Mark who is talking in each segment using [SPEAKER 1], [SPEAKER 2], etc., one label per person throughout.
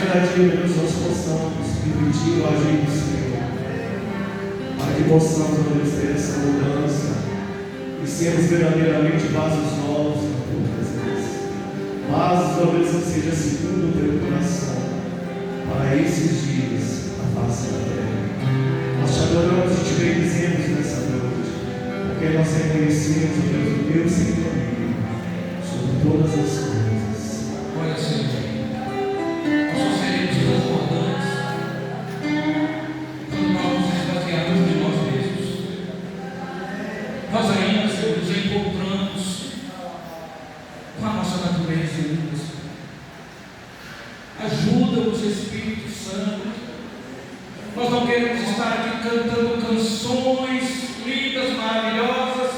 [SPEAKER 1] cada dia, meu Deus, nós possamos dividir o agir do Senhor, para que possamos, meu Deus, ter essa mudança e sermos verdadeiramente vasos novos na tua presença. Vasos, meu Deus, que seja segundo o teu coração, para esses dias, a face da terra. Nós te adoramos e te bendizemos nessa noite, porque nós reconhecemos o Deus sem domínio sobre todas as coisas.
[SPEAKER 2] Olha, Senhor, nós só seremos transbordantes quando nós nos esvaziarmos de nós mesmos. Nós ainda, Senhor, nos encontramos com a nossa natureza linda. Ajuda-nos, Espírito Santo. Nós não queremos estar aqui cantando canções lindas, maravilhosas,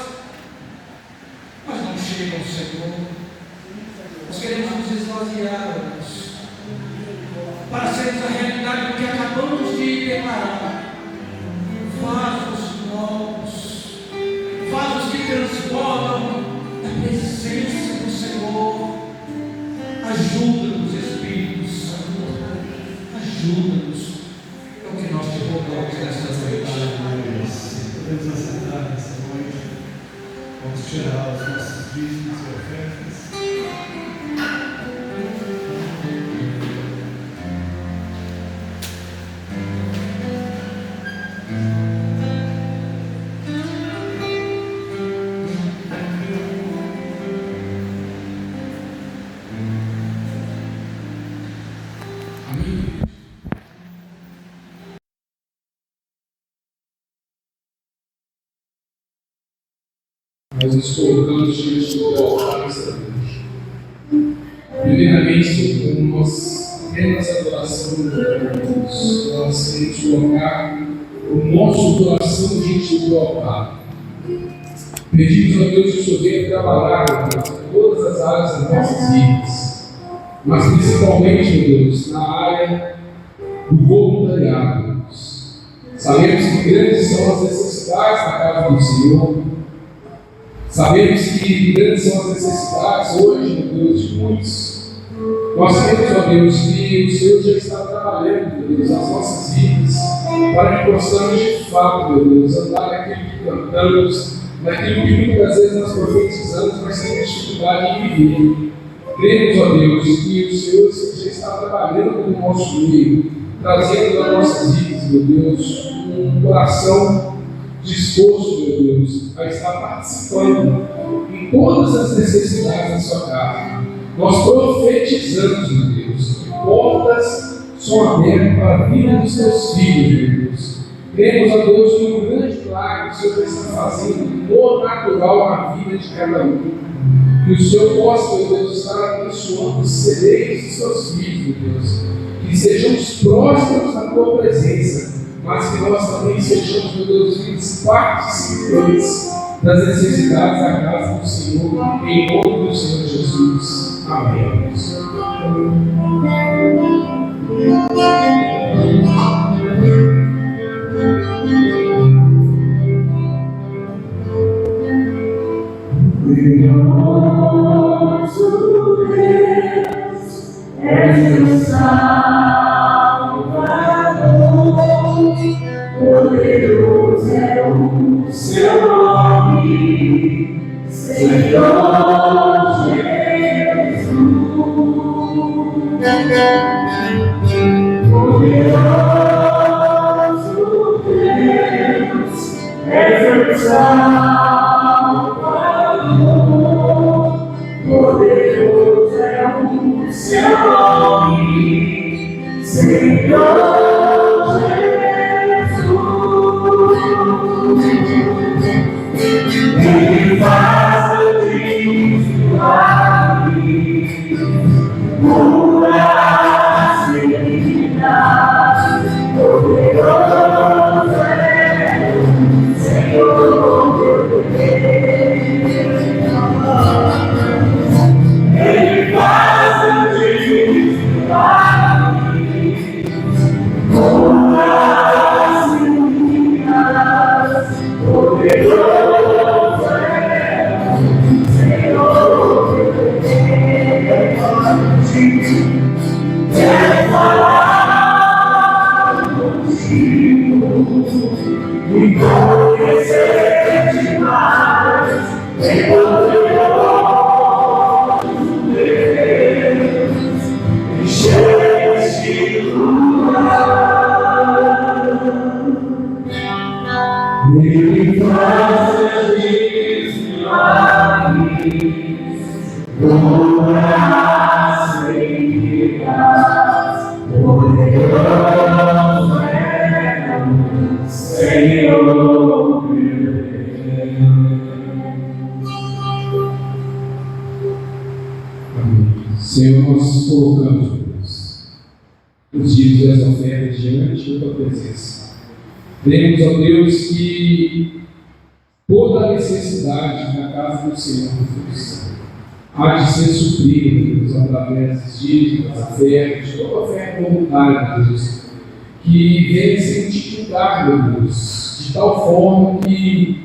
[SPEAKER 2] mas não chegam, Senhor. Nós queremos nos esvaziar, Deus, para sermos a realidade do que acabamos de declarar. Vasos novos, vasos que transbordam da presença do Senhor. Ajuda-nos, Espírito Santo, ajuda-nos. É o que nós te rogamos nesta noite.
[SPEAKER 1] Podemos assentar nessa noite. Vamos tirar os nossos dízimos e ofertas.
[SPEAKER 3] Nós nos colocamos diante do teu altar nesta noite. Primeiramente, com nós apenas adoração do Deus, nós queremos colocar o nosso coração diante do teu altar. Pedimos a Deus que o Senhor venha trabalhar em todas as áreas das nossas vidas, mas principalmente, meu Deus, na área do voluntariado. Sabemos que grandes são as necessidades da casa do Senhor. Sabemos que grandes são as necessidades hoje, meu Deus, de muitos. Nós sabemos, ó Deus, que o Senhor já está trabalhando, meu Deus, nas nossas vidas, para que possamos de fato, meu Deus, andar naquilo que cantamos, naquilo que muitas vezes nós profetizamos, mas temos dificuldade em viver. Cremos, ó Deus, que o Senhor já está trabalhando no nosso meio, trazendo nas nossas vidas, meu Deus, um coração disposto, meu Deus, a estar participando em todas as necessidades da sua casa. Nós profetizamos, meu Deus, que portas são abertas para a vida dos teus filhos, meu Deus. Cremos, ó Deus, que um grande milagre o Senhor está fazendo no natural na vida de cada um. Que o Senhor possa, meu Deus, estar abençoando os celeiros dos seus filhos, meu Deus. Que sejamos próximos da tua presença, mas que nós também sejamos, meu Deus, participantes das necessidades da casa do Senhor, em nome do Senhor Jesus. Amém.
[SPEAKER 4] Poderoso é o seu nome, Senhor Jesus. Poderoso Deus, és o Salvador. Poderoso é o seu nome, Senhor. Ele faz o milagre, cura as feridas, poderoso é o Senhor. Ele faz o milagre, poderoso é o Senhor meu
[SPEAKER 3] Amém. Senhor, nós colocamos, Deus, os dízimos das ofertas diante da tua presença. Cremos, ó Deus, que toda necessidade na casa do Senhor, Deus, há de ser suprida, Deus, através dos dízimos, das ofertas, toda oferta voluntária, Deus, que venha se multiplicar, meu Deus, de tal forma que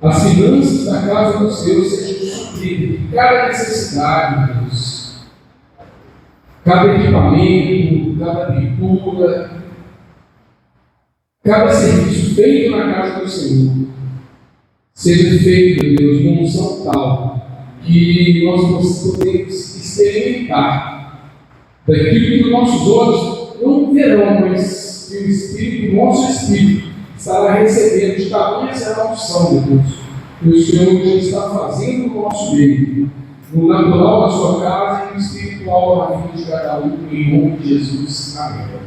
[SPEAKER 3] as finanças da casa do Senhor sejam supridas, cada necessidade, Deus, cada equipamento, cada pintura, cada serviço feito na casa do Senhor, seja feito, Deus, de uma unção tal que nós podemos experimentar daquilo que os nossos olhos não verão, mas que o Espírito, o nosso Espírito, estará recebendo de tamanha será a unção, meu Deus, que o Senhor já está fazendo no nosso meio, no natural da sua casa e no espiritual na vida de cada um, em nome de Jesus. Amém.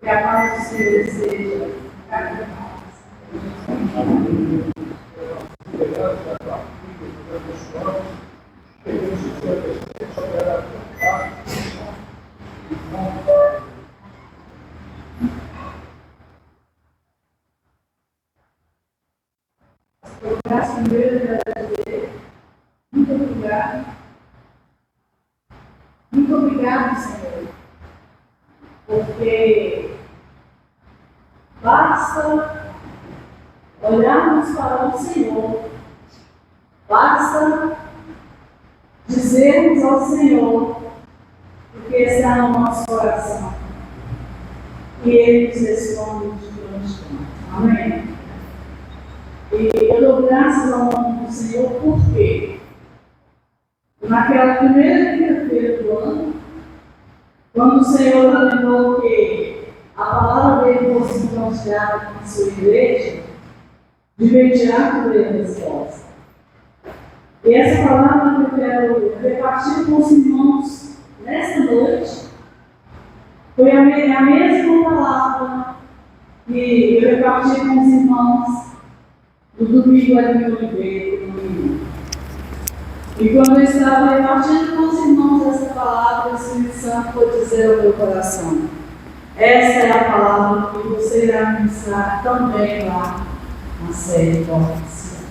[SPEAKER 5] Que a paz do Senhor seja cada vez graças a Deus, muito obrigado. Muito obrigado, Senhor, porque basta olharmos para o Senhor, basta dizermos ao Senhor o que está no nosso coração, e Ele nos responde de constante. Amém? E eu dou graças ao nome do Senhor, porque naquela primeira quinta-feira do ano, quando o Senhor ordenou que a palavra dele fosse compartilhada com a sua igreja, de imediato veio a resposta. E essa palavra que eu quero repartir com os irmãos nesta noite foi a mesma palavra que eu reparti com os irmãos do domingo ali no Oliveira, no domingo. E quando eu estava repartindo com os irmãos essa palavra, o Espírito Santo foi dizer ao meu coração: essa é a palavra que você irá ministrar também lá na série Força.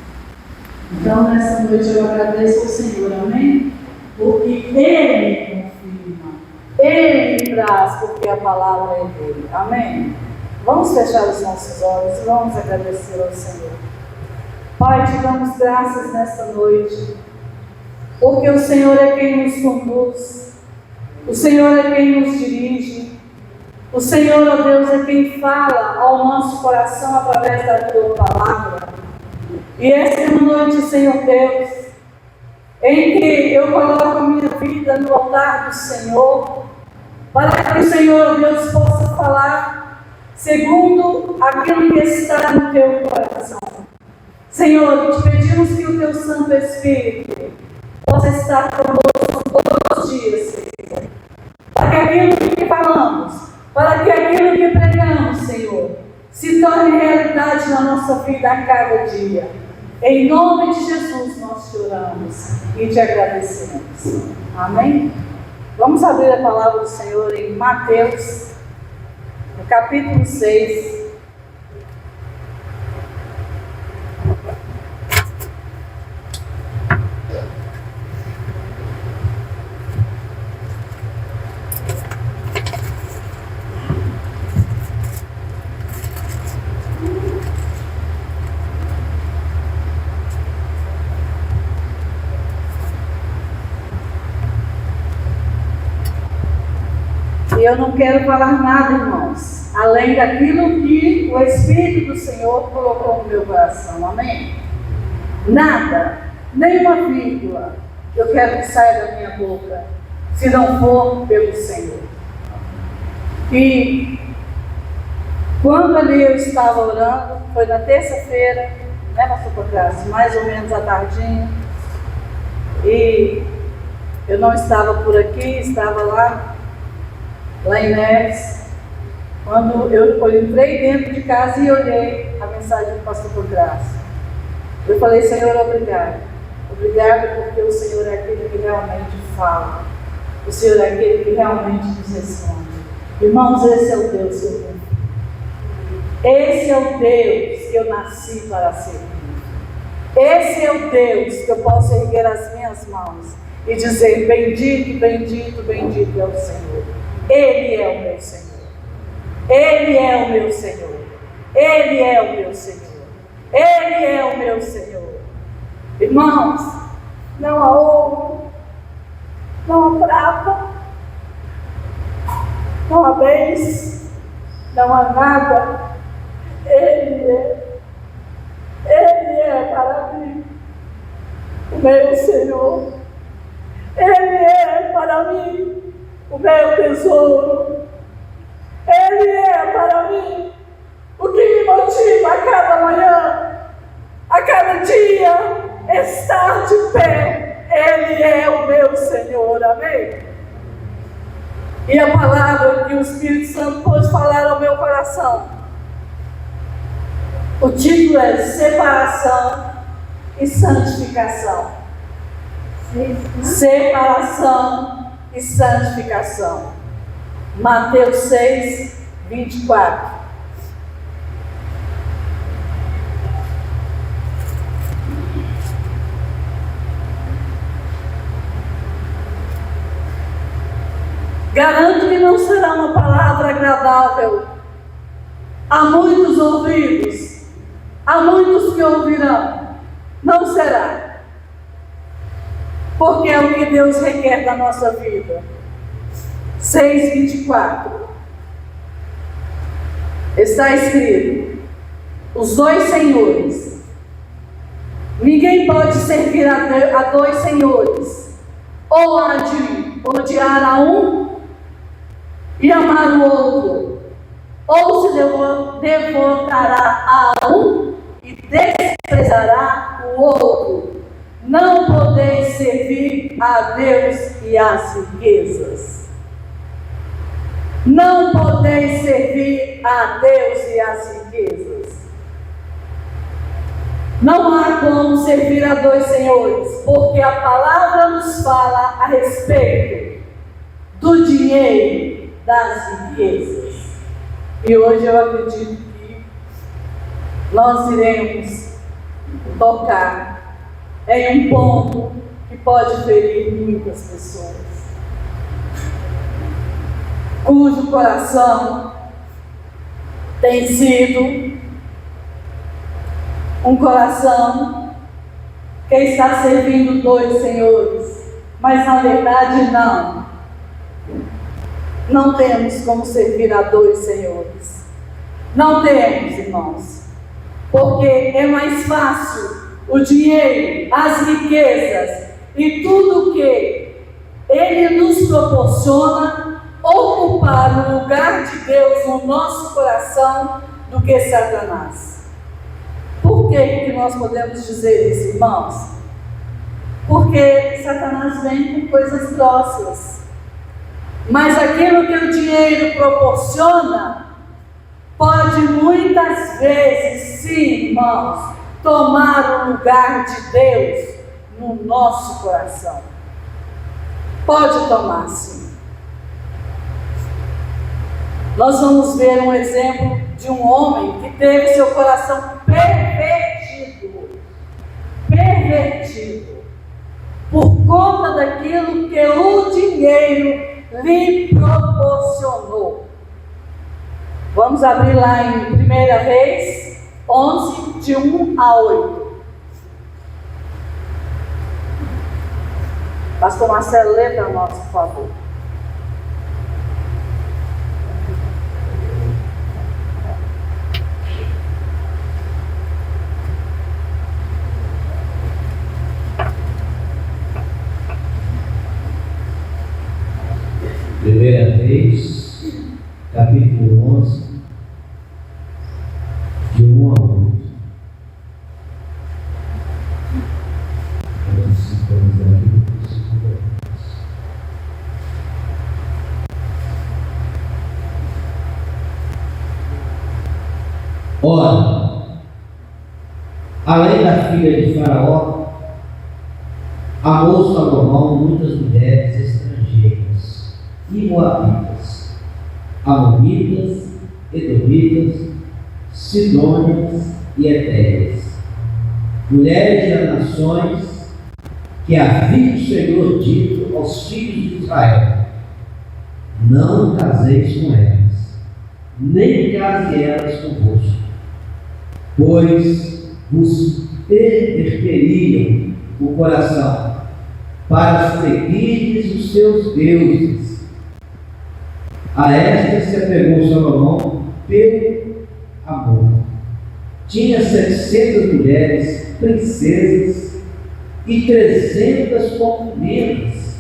[SPEAKER 5] Então, nessa noite eu agradeço ao Senhor, amém? Porque Ele me confirma, Ele me traz, porque a palavra é dele, amém? Vamos fechar os nossos olhos e vamos agradecer ao Senhor. Pai, te damos graças nesta noite, porque o Senhor é quem nos conduz, o Senhor é quem nos dirige, o Senhor, ó Deus, é quem fala ao nosso coração através da tua palavra. E esta é uma noite, Senhor Deus, em que eu coloco a minha vida no altar do Senhor, para que o Senhor, ó Deus, possa falar segundo aquilo que está no teu coração. Senhor, te pedimos que o teu Santo Espírito possa estar conosco todos os dias, Senhor, para que aquilo que falamos, para que aquilo que pregamos, Senhor, se torne realidade na nossa vida a cada dia. Em nome de Jesus nós te oramos e te agradecemos. Amém? Vamos abrir a palavra do Senhor em Mateus, no capítulo 6. E eu não quero falar nada, irmãos, além daquilo que o Espírito do Senhor colocou no meu coração. Amém? Nada, nenhuma vírgula, eu quero que saia da minha boca, se não for pelo Senhor. E quando ali eu estava orando, foi na terça-feira, né, pastor Procrácio, mais ou menos à tardinha, e eu não estava por aqui, estava lá em Neves, quando eu entrei dentro de casa e olhei a mensagem do pastor Procrácio. Eu falei: Senhor, obrigado. Obrigado porque o Senhor é aquele que realmente fala. O Senhor é aquele que realmente nos responde. Irmãos, esse é o Deus que eu tenho. Esse é o Deus que eu nasci para servir. Esse é o Deus que eu posso erguer as minhas mãos e dizer: bendito, bendito, bendito é o Senhor. Ele é o meu Senhor. Ele é o meu Senhor. Ele é o meu Senhor. Ele é o meu Senhor. Irmãos, não há ouro, não há prata, não há bens, não há nada. Ele é para mim o meu Senhor. Ele é para mim o meu tesouro. Ele é para mim o que me motiva a cada manhã, a cada dia, estar de pé. Ele é o meu Senhor, amém? E a palavra que o Espírito Santo pôde falar ao meu coração, o título é Separação e Santificação. Separação e santificação. Mateus 6, 24. Garanto que não será uma palavra agradável a muitos ouvidos, a muitos que ouvirão. Não será. Porque é o que Deus requer da nossa vida. 6:24. Está escrito: os dois senhores. Ninguém pode servir a dois senhores. Ou há de odiar a um e amar o outro, ou se devotará a um e desprezará o outro. Não podeis servir a Deus e às riquezas. Não podeis servir a Deus e às riquezas. Não há como servir a dois senhores, porque a palavra nos fala a respeito do dinheiro, das riquezas. E hoje eu acredito que nós iremos tocar em um ponto que pode ferir muitas pessoas, cujo coração tem sido um coração que está servindo dois senhores, mas na verdade não temos como servir a dois senhores. Não temos, irmãos, porque é mais fácil o dinheiro, as riquezas e tudo que Ele nos proporciona ocupar o lugar de Deus no nosso coração do que Satanás. Por que nós podemos dizer isso, irmãos? Porque Satanás vem com coisas grossas. Mas aquilo que o dinheiro proporciona pode muitas vezes, sim, irmãos, tomar o lugar de Deus no nosso coração. Pode tomar, sim. Nós vamos ver um exemplo de um homem que teve seu coração pervertido por conta daquilo que o dinheiro lhe proporcionou. Vamos abrir lá em 1 Reis 11, de 1 a 8. Pastor Marcelo, lê para nós, por favor.
[SPEAKER 6] Reis, capítulo 11, de 1 a 8. Ora, além da filha de Faraó, amou Salomão muitas mulheres estrangeiras e moabitas, amonitas, edomitas, sidônias e etéreas, mulheres das nações que havia o Senhor dito aos filhos de Israel: não caseis com elas, nem case elas convosco, pois vos perverteriam o coração para seguirdes os seus deuses. A esta se apegou Salomão pelo amor. Tinha 700 mulheres, princesas e 300 concubinas,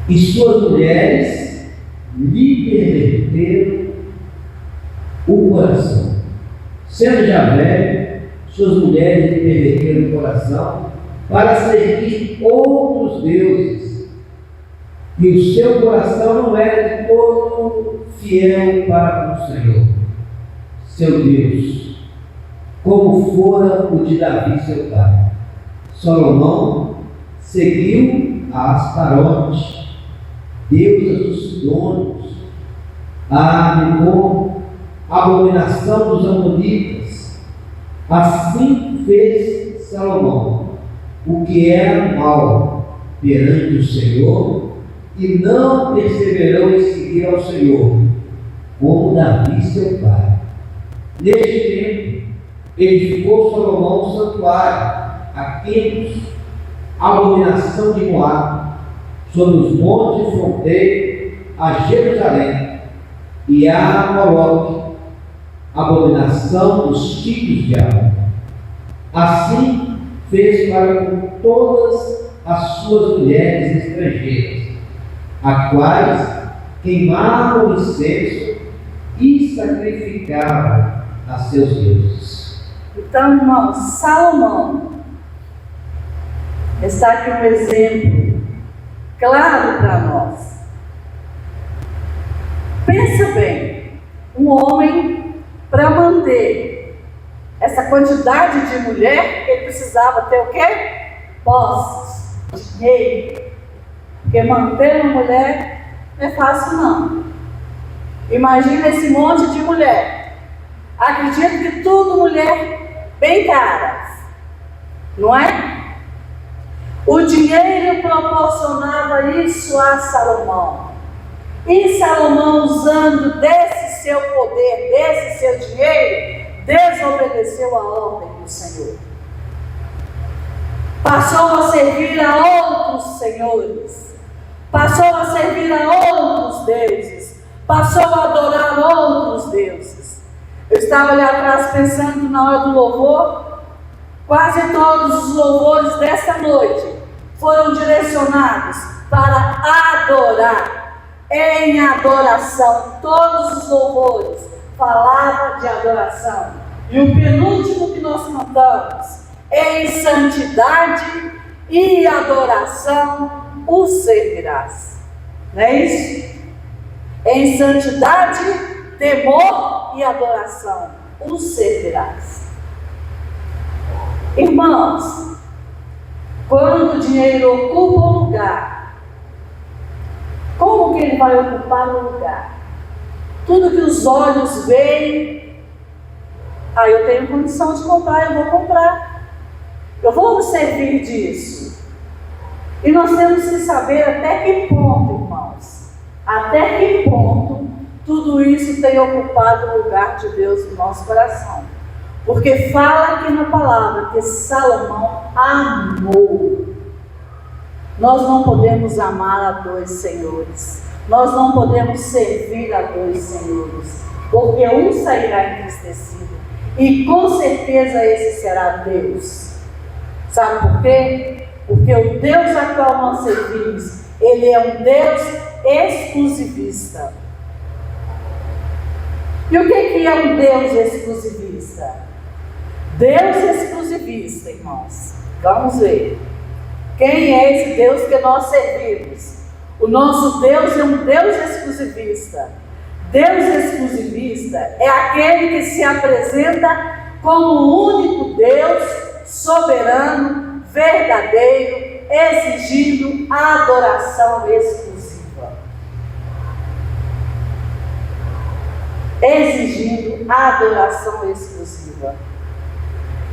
[SPEAKER 6] e suas mulheres lhe perverteram o coração. Sendo já velho, suas mulheres lhe perverteram o coração para seguir outros deuses, e o seu coração não era de todo fiel para o Senhor, seu Deus, como fora o de Davi, seu pai. Salomão seguiu a Astarote, deusa dos Sidônios, a Amon, abominação dos amonitas. Assim fez Salomão o que era mal perante o Senhor, e não perseverou em seguir ao Senhor, como Davi seu pai. Neste tempo, edificou Salomão um santuário a Quemos, abominação de Moabe, sobre os montes fronteiros a Jerusalém, e a Moloque, abominação dos filhos de Amon. Assim fez para com todas as suas mulheres estrangeiras, a quais queimavam incenso e sacrificavam a seus deuses.
[SPEAKER 5] Então, irmãos, Salomão está aqui um exemplo claro para nós. Pensa bem, um homem, para manter essa quantidade de mulher, ele precisava ter o quê? Posses, dinheiro. Porque manter uma mulher não é fácil, não. Imagina esse monte de mulher. Acredito que tudo mulher bem caras, não é? O dinheiro proporcionava isso a Salomão. E Salomão, usando desse seu poder, desse seu dinheiro, desobedeceu a ordem do Senhor. Passou a servir a outros senhores, passou a servir a outros deuses, passou a adorar outros deuses. Eu estava ali atrás pensando na hora do louvor, quase todos os louvores desta noite foram direcionados para adorar, em adoração. Todos os louvores falavam de adoração. E o penúltimo que nós cantamos: em santidade e adoração o servirás. Não é isso? Em santidade, temor e adoração o servirás. Irmãos, quando o dinheiro ocupa um lugar, como que ele vai ocupar o lugar? Tudo que os olhos veem, eu tenho condição de comprar, eu vou comprar. Eu vou me servir disso. E nós temos que saber até que ponto, irmãos, até que ponto tudo isso tem ocupado o lugar de Deus no nosso coração. Porque fala aqui na palavra que Salomão amou. Nós não podemos amar a dois senhores. Nós não podemos servir a dois senhores. Porque um sairá entristecido. E com certeza esse será Deus. Sabe por quê? Porque o Deus a qual nós servimos, Ele é um Deus exclusivista. E o que é um Deus exclusivista? Deus exclusivista, irmãos. Vamos ver. Quem é esse Deus que nós servimos? O nosso Deus é um Deus exclusivista. Deus exclusivista é aquele que se apresenta como o único Deus, soberano, verdadeiro, exigindo a adoração exclusiva. Exigindo a adoração exclusiva.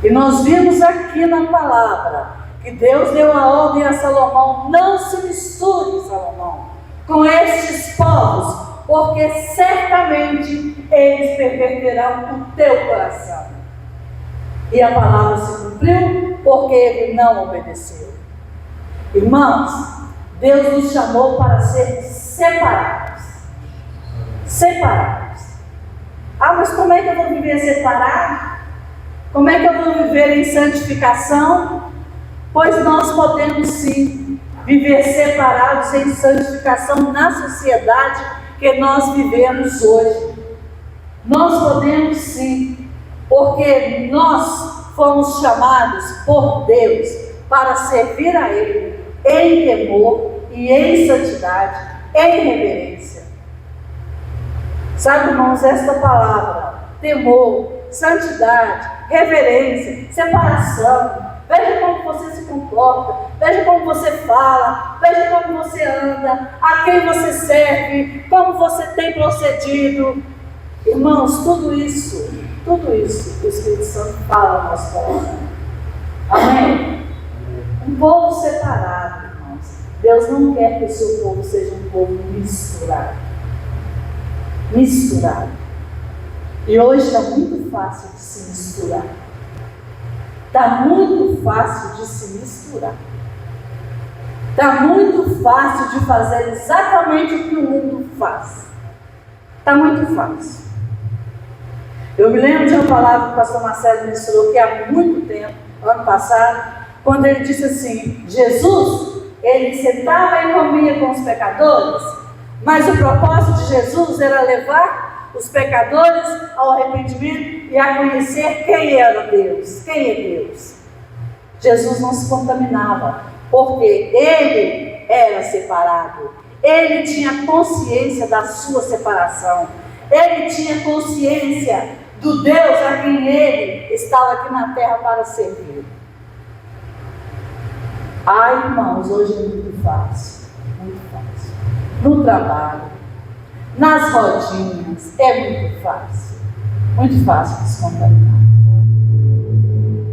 [SPEAKER 5] E nós vimos aqui na palavra que Deus deu a ordem a Salomão: não se misture, Salomão, com estes povos, porque certamente eles perverterão o teu coração. E a palavra se cumpriu, porque ele não obedeceu. Irmãos, Deus nos chamou para ser separados. Separados. Ah, mas como é que eu vou viver separado? Como é que eu vou viver em santificação? Pois nós podemos sim viver separados em santificação na sociedade que nós vivemos hoje. Nós podemos sim, porque nós fomos chamados por Deus para servir a Ele em temor e em santidade, em reverência. Sabe, irmãos, esta palavra, temor, santidade, reverência, separação, veja como você se comporta, veja como você fala, veja como você anda, a quem você serve, como você tem procedido. Irmãos, tudo isso o Espírito Santo fala no nosso coração. Amém? Um povo separado, irmãos. Deus não quer que o seu povo seja um povo misturado. Misturado. E hoje está muito fácil de se misturar. Está muito fácil de se misturar. Está muito fácil de fazer exatamente o que o mundo faz. Está muito fácil. Eu me lembro de uma palavra que o pastor Marcelo ministrou que há muito tempo, ano passado, quando ele disse assim: Jesus, ele sentava e comia com os pecadores, mas o propósito de Jesus era levar os pecadores ao arrependimento e a conhecer quem era Deus, quem é Deus. Jesus não se contaminava, porque ele era separado, ele tinha consciência da sua separação, ele tinha consciência do Deus a quem ele estava aqui na terra para servir. Ai, irmãos, hoje é muito fácil, no trabalho, nas rodinhas, é muito fácil de se contaminar.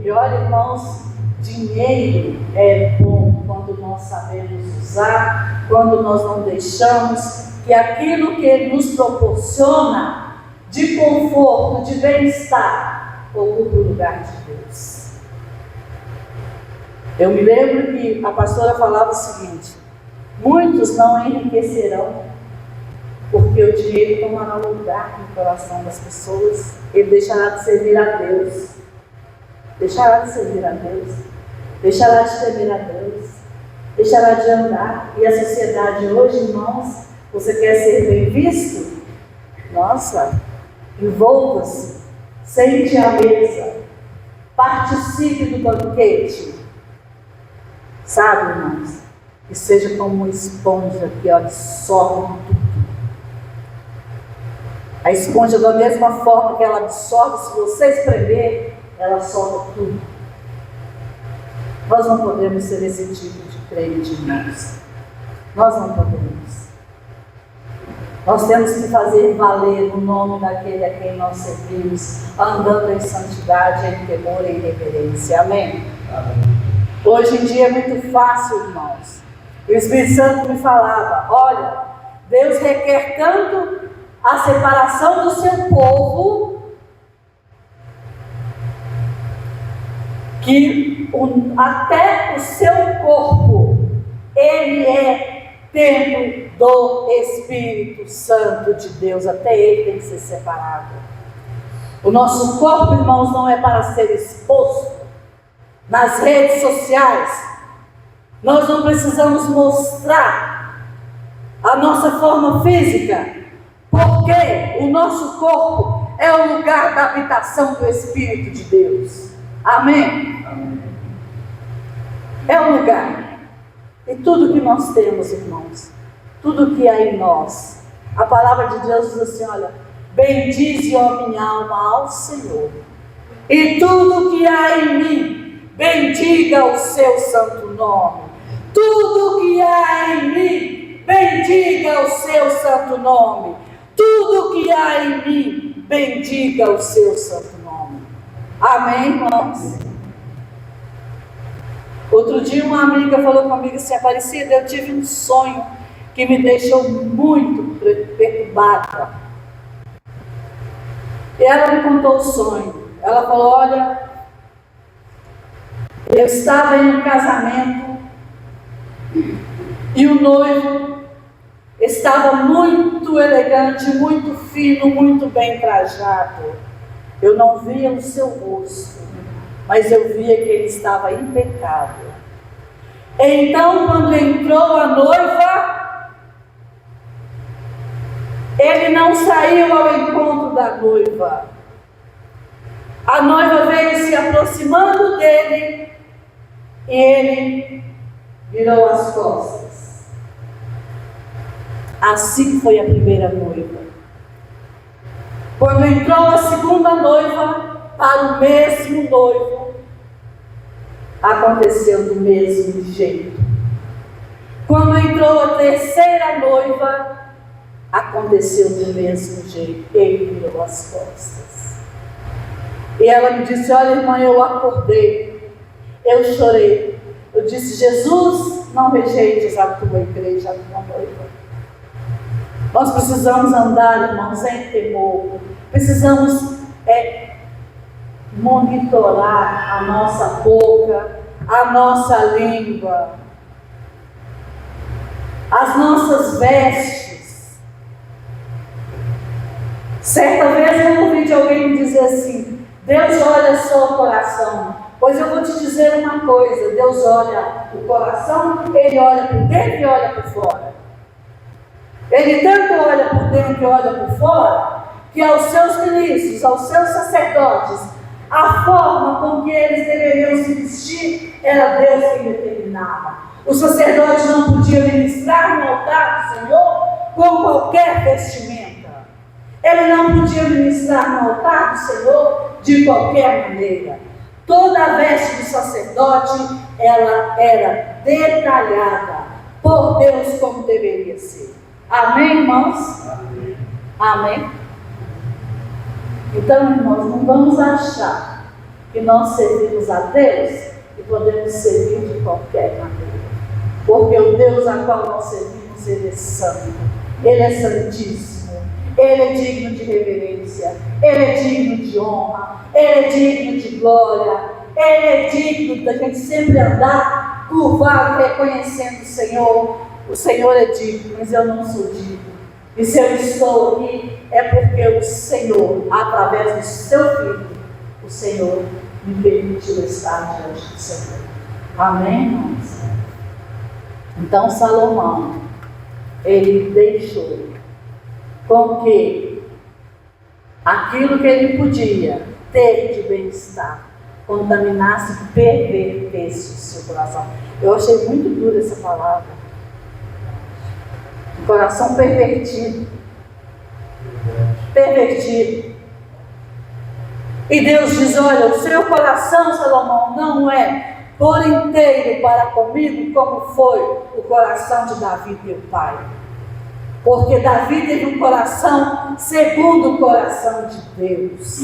[SPEAKER 5] E olha, irmãos, dinheiro é bom quando nós sabemos usar, quando nós não deixamos que aquilo que ele nos proporciona de conforto, de bem-estar, ocupe o lugar de Deus. Eu me lembro que a pastora falava o seguinte: muitos não enriquecerão, porque o dinheiro tomará lugar no coração das pessoas, ele deixará de servir a Deus, deixará de temer a Deus, deixará de andar. E a sociedade hoje, irmãos, você quer ser bem visto? Nossa, envolva-se, sente à mesa, participe do banquete, sabe, irmãos? E seja como uma esponja que absorve tudo. A esponja, da mesma forma que ela absorve, se você espremer, ela solta tudo. Nós não podemos ser esse tipo de crente, irmãos. Nós não podemos. Nós temos que fazer valer o nome daquele a quem nós servimos, andando em santidade, em temor e em reverência. Amém? Amém. Hoje em dia é muito fácil, irmãos. E o Espírito Santo me falava: olha, Deus requer tanto a separação do seu povo, que até o seu corpo, ele é templo do Espírito Santo de Deus, até ele tem que ser separado. O nosso corpo, irmãos, não é para ser exposto nas redes sociais, Nós não precisamos mostrar a nossa forma física, porque o nosso corpo é o lugar da habitação do Espírito de Deus. Amém?
[SPEAKER 6] Amém.
[SPEAKER 5] É o lugar. E tudo que nós temos, irmãos, tudo que há em nós, a palavra de Deus diz assim, olha, bendize, ó minha alma, ao Senhor, e tudo que há em mim, bendiga o seu santo nome. Tudo que há em mim, bendiga o seu santo nome. Tudo que há em mim, bendiga o seu santo nome. Amém, irmãos? Outro dia uma amiga falou comigo assim, Aparecida, eu tive um sonho que me deixou muito perturbada. E ela me contou o sonho. Ela falou, olha, eu estava em um casamento e o noivo estava muito elegante, muito fino, muito bem trajado. Eu não via o seu rosto, mas eu via que ele estava impecável. Então, quando entrou a noiva, ele não saiu ao encontro da noiva. A noiva veio se aproximando dele e ele virou as costas. Assim foi a primeira noiva. Quando entrou a segunda noiva para o mesmo noivo, aconteceu do mesmo jeito. Quando entrou a terceira noiva, aconteceu do mesmo jeito. Ele virou as costas. E ela me disse, olha irmã, eu acordei, eu chorei. Eu disse, Jesus, não rejeites a tua igreja, a tua noiva. Nós precisamos andar, irmãos, em temor. Precisamos monitorar a nossa boca, a nossa língua, as nossas vestes. Certa vez eu ouvi de alguém me dizer assim, Deus olha só o coração. Pois eu vou te dizer uma coisa, Deus olha o coração, Ele olha por dentro e olha por fora. Ele tanto olha por dentro e olha por fora, que aos seus ministros, aos seus sacerdotes, a forma com que eles deveriam se vestir, era Deus quem determinava. O sacerdote não podia ministrar no altar do Senhor com qualquer vestimenta. Ele não podia ministrar no altar do Senhor de qualquer maneira. Toda a veste do sacerdote, ela era detalhada por Deus como deveria ser. Amém, irmãos?
[SPEAKER 6] Amém.
[SPEAKER 5] Amém? Então, irmãos, não vamos achar que nós servimos a Deus e podemos servir de qualquer maneira. Porque o Deus a qual nós servimos, Ele é santo. Ele é santíssimo. Ele é digno de reverência. Ele é digno de honra. Ele é digno de glória. Ele é digno da gente sempre andar curvado, reconhecendo o Senhor. O Senhor é digno, mas eu não sou digno. E se eu estou aqui, é porque o Senhor, através do seu Filho, o Senhor me permitiu estar diante do Senhor. Amém, irmãos? Então Salomão, ele deixou com que aquilo que ele podia ter de bem-estar contaminasse, pervertesse o seu coração. Eu achei muito dura essa palavra. Um coração pervertido. Pervertido. E Deus diz, olha, o seu coração, Salomão, não é por inteiro para comigo como foi o coração de Davi, teu pai. Porque Davi teve um coração segundo o coração de Deus.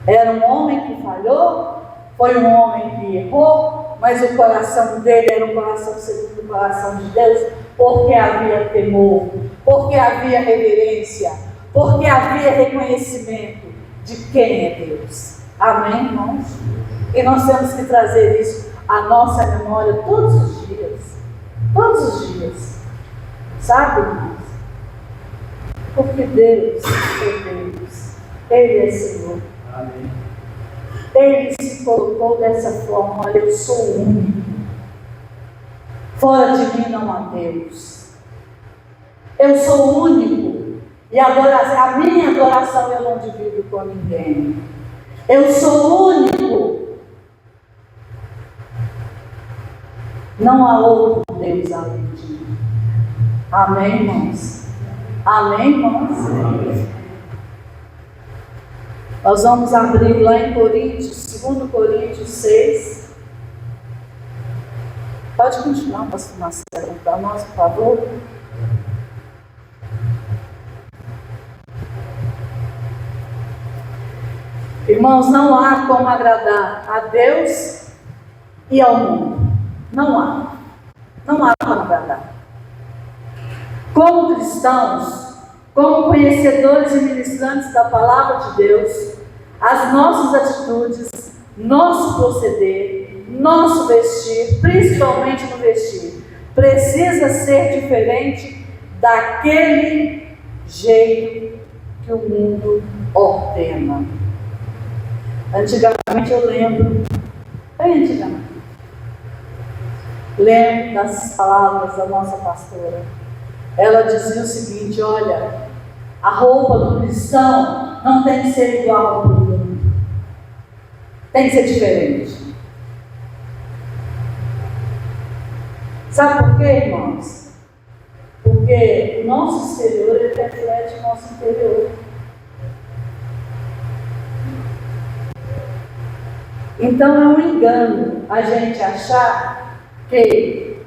[SPEAKER 5] Era um homem que falhou, foi um homem que errou, mas o coração dele era um coração segundo o coração de Deus, porque havia temor, porque havia reverência, porque havia reconhecimento de quem é Deus. Amém, irmãos? E nós temos que trazer isso à nossa memória todos os dias. Todos os dias. Sabe, irmãos? Porque Deus é Deus. Ele é Senhor.
[SPEAKER 6] Amém.
[SPEAKER 5] Ele se colocou dessa forma, olha, eu sou único. Fora de mim não há Deus. Eu sou único e a minha adoração eu não divido com ninguém. Eu sou único. Não há outro Deus além de mim. Amém, irmãos? Amém, irmãos? Nós vamos abrir lá em Coríntios, 2 Coríntios 6. Pode continuar, pastor Marcelo, para nós, por favor. Irmãos, não há como agradar a Deus e ao mundo. Não há. Não há como agradar. Como cristãos, como conhecedores e ministrantes da palavra de Deus, as nossas atitudes, nosso proceder, nosso vestir, principalmente no vestir, precisa ser diferente daquele jeito que o mundo ordena. Antigamente eu lembro, bem antigamente, lembro das palavras da nossa pastora. Ela dizia o seguinte: olha, a roupa do cristão não tem que ser igual ao do mundo, tem que ser diferente. Sabe por quê, irmãos? Porque o nosso exterior ele reflete o nosso interior. Então é um engano a gente achar que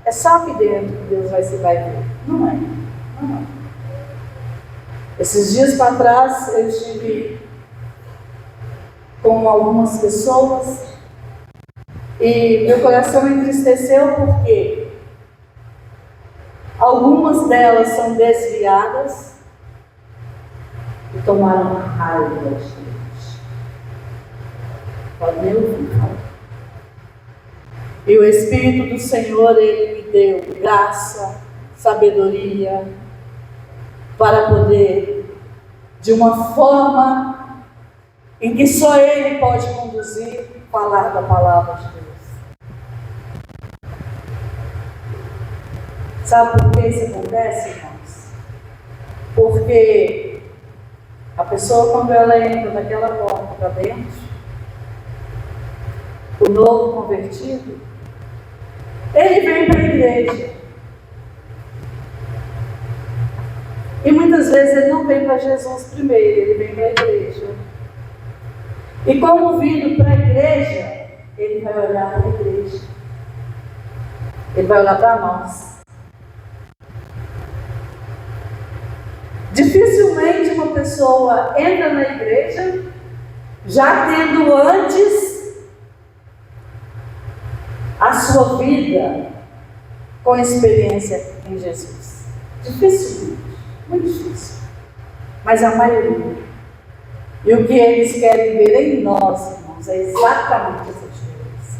[SPEAKER 5] é só aqui dentro que Deus vai ver. Não é. Não é. Esses dias para trás eu estive com algumas pessoas e meu coração entristeceu porque algumas delas são desviadas e tomaram raiva de Deus. Pode me ouvir, e o Espírito do Senhor, Ele me deu graça, sabedoria, para poder, de uma forma em que só Ele pode conduzir, falar da palavra de Deus. Sabe por que isso acontece, irmãos? Porque a pessoa, quando ela entra daquela porta para dentro, o novo convertido, ele vem para a igreja. E muitas vezes ele não vem para Jesus primeiro, ele vem para a igreja. E como vindo para a igreja, ele vai olhar para a igreja. Ele vai olhar para nós. Dificilmente uma pessoa entra na igreja já tendo antes a sua vida com experiência em Jesus. Dificilmente, muito difícil. Mas a maioria. E o que eles querem ver em nós, irmãos, é exatamente essa diferença.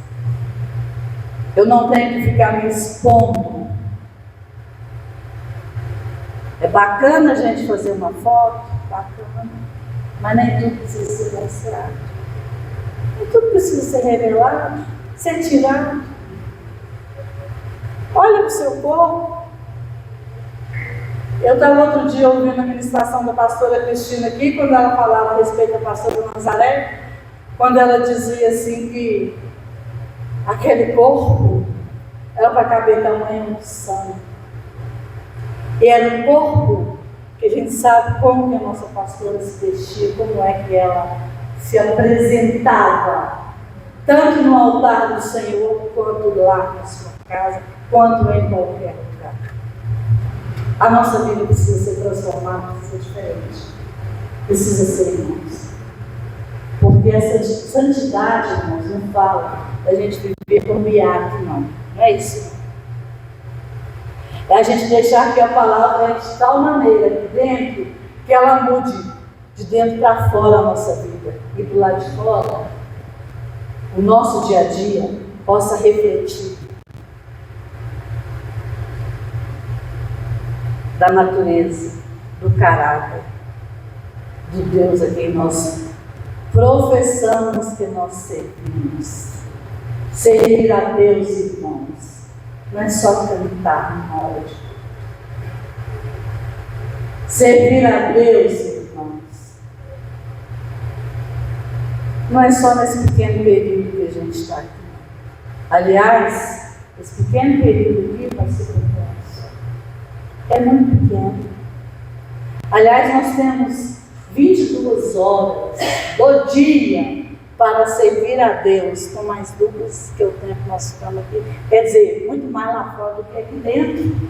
[SPEAKER 5] Eu não tenho que ficar me expondo. É bacana a gente fazer uma foto, bacana, mas nem tudo precisa ser mostrado. Nem tudo precisa ser revelado, ser tirado. Olha para o seu corpo. Eu estava outro dia ouvindo a ministração da pastora Cristina aqui, quando ela falava a respeito da pastora Nazaré, quando ela dizia assim que aquele corpo era para caber tamanho de sangue. E era um corpo que a gente sabe como que a nossa pastora se vestia, como é que ela se apresentava, tanto no altar do Senhor, quanto lá na sua casa, quanto em qualquer lugar. A nossa vida precisa ser transformada, precisa ser diferente. Precisa ser, irmãos. Porque essa santidade, irmãos, não fala da gente viver por miado, não. Não é isso. É a gente deixar que a palavra é de tal maneira aqui dentro, que ela mude de dentro para fora a nossa vida. E do lado de fora, o nosso dia a dia possa refletir da natureza, do caráter de Deus a quem nós professamos que nós servimos. Servir a Deus, irmãos, não é só cantar na hora de culto. Servir a Deus, irmãos, não é só nesse pequeno período que a gente está aqui. Aliás, esse pequeno período aqui vai ser é muito pequeno. Aliás, nós temos 22 horas do dia para servir a Deus, com mais duplas que o tempo que nós ficamos aqui. Quer dizer, muito mais lá fora do que aqui dentro.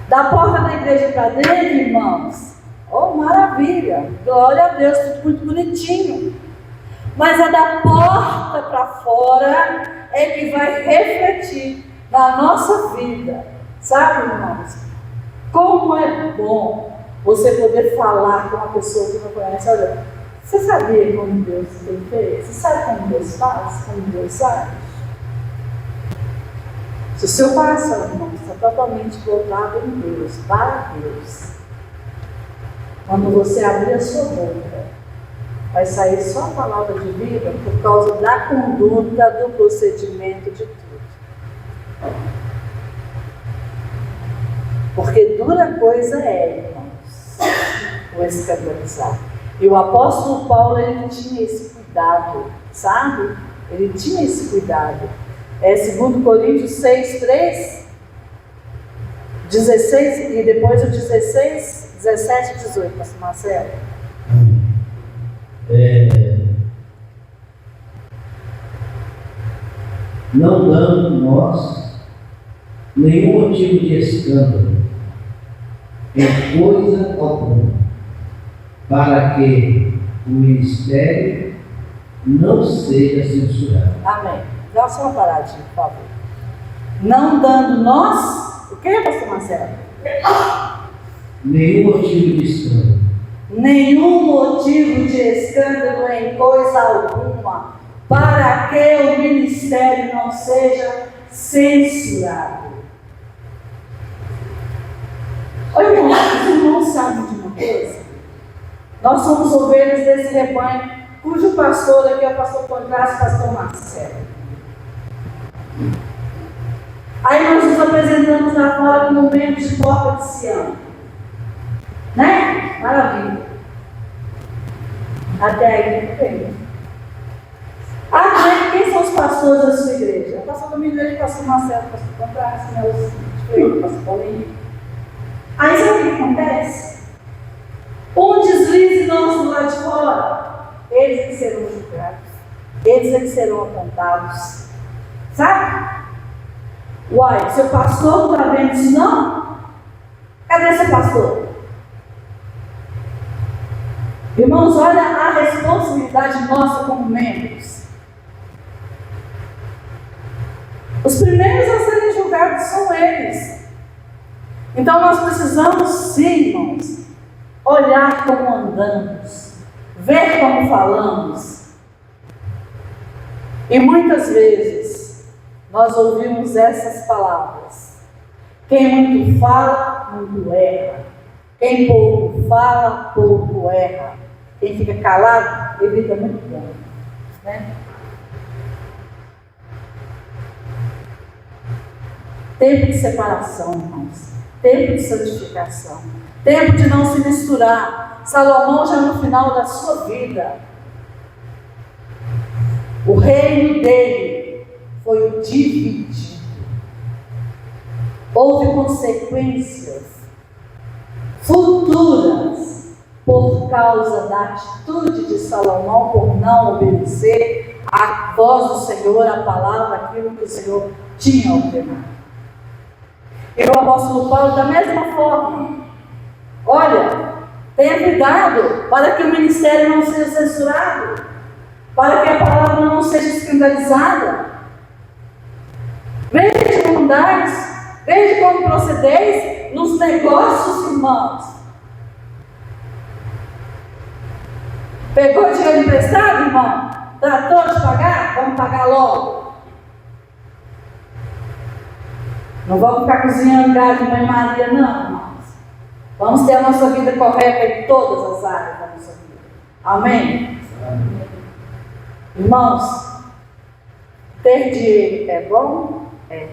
[SPEAKER 5] Da porta da igreja para dentro, irmãos, oh, maravilha, glória a Deus, tudo muito bonitinho. Mas a da porta para fora é que vai refletir na nossa vida, sabe, irmãos? Como é bom você poder falar com uma pessoa que não conhece. Olha, você sabia como Deus tem feito? Você sabe como Deus faz? Como Deus age? Se o seu coração, irmão, está totalmente voltado em Deus, para Deus, quando você abrir a sua boca, vai sair só a palavra de vida por causa da conduta, do procedimento, de tudo. Porque dura coisa é, irmãos, o escandalizar. E o apóstolo Paulo, ele tinha esse cuidado, sabe? Ele tinha esse cuidado. 2 Coríntios 6, 3, 16 e depois o 16, 17 e 18, pastor Marcelo.
[SPEAKER 6] Não dando nós nenhum motivo de escândalo em coisa alguma, para que o ministério não seja censurado.
[SPEAKER 5] Amém. Dá só uma paradinha, por favor. Não dando nós, o que, pastor Marcelo?
[SPEAKER 6] Nenhum motivo de escândalo.
[SPEAKER 5] Nenhum motivo de escândalo em coisa alguma, para que o ministério não seja censurado. Olha, irmãos, os irmãos sabem de uma coisa? Nós somos ovelhas desse rebanho, cujo pastor aqui é o pastor Contraste, pastor Marcelo. Aí nós nos apresentamos lá fora como membros de porta de Sião. Né? Maravilha. Até aí não tem. Quem são os pastores da sua igreja? O pastor Domingo, pastor Marcelo, pastor Contraste, o pastor Paulinho. Aí sabe o que acontece? Um deslize nosso lá de fora, eles é que serão julgados, eles é que serão apontados. Sabe? Uai, seu pastor não está vendo isso não? Cadê seu pastor? Irmãos, olha a responsabilidade nossa como membros. Os primeiros a serem julgados são eles. Então nós precisamos sim, irmãos, olhar como andamos, ver como falamos. E muitas vezes nós ouvimos essas palavras: quem muito fala, muito erra. Quem pouco fala, pouco erra. Quem fica calado, evita muito bem. Né? Tempo de separação, irmãos. Tempo de santificação. Tempo de não se misturar. Salomão já no final da sua vida, o reino dele foi dividido. Houve consequências futuras por causa da atitude de Salomão por não obedecer à voz do Senhor, a palavra, aquilo que o Senhor tinha ordenado. E o apóstolo Paulo, da mesma forma, olha, tenha cuidado para que o ministério não seja censurado, para que a palavra não seja escandalizada. Veja como andais, veja como procedeis nos negócios, irmãos. Pegou dinheiro emprestado, irmão? Tratou de pagar? Vamos pagar logo. Não vamos ficar cozinhando gado de mãe Maria, não, irmãos. Vamos ter a nossa vida correta em todas as áreas da nossa vida. Amém? Amém. Irmãos, Ter dinheiro é bom? É.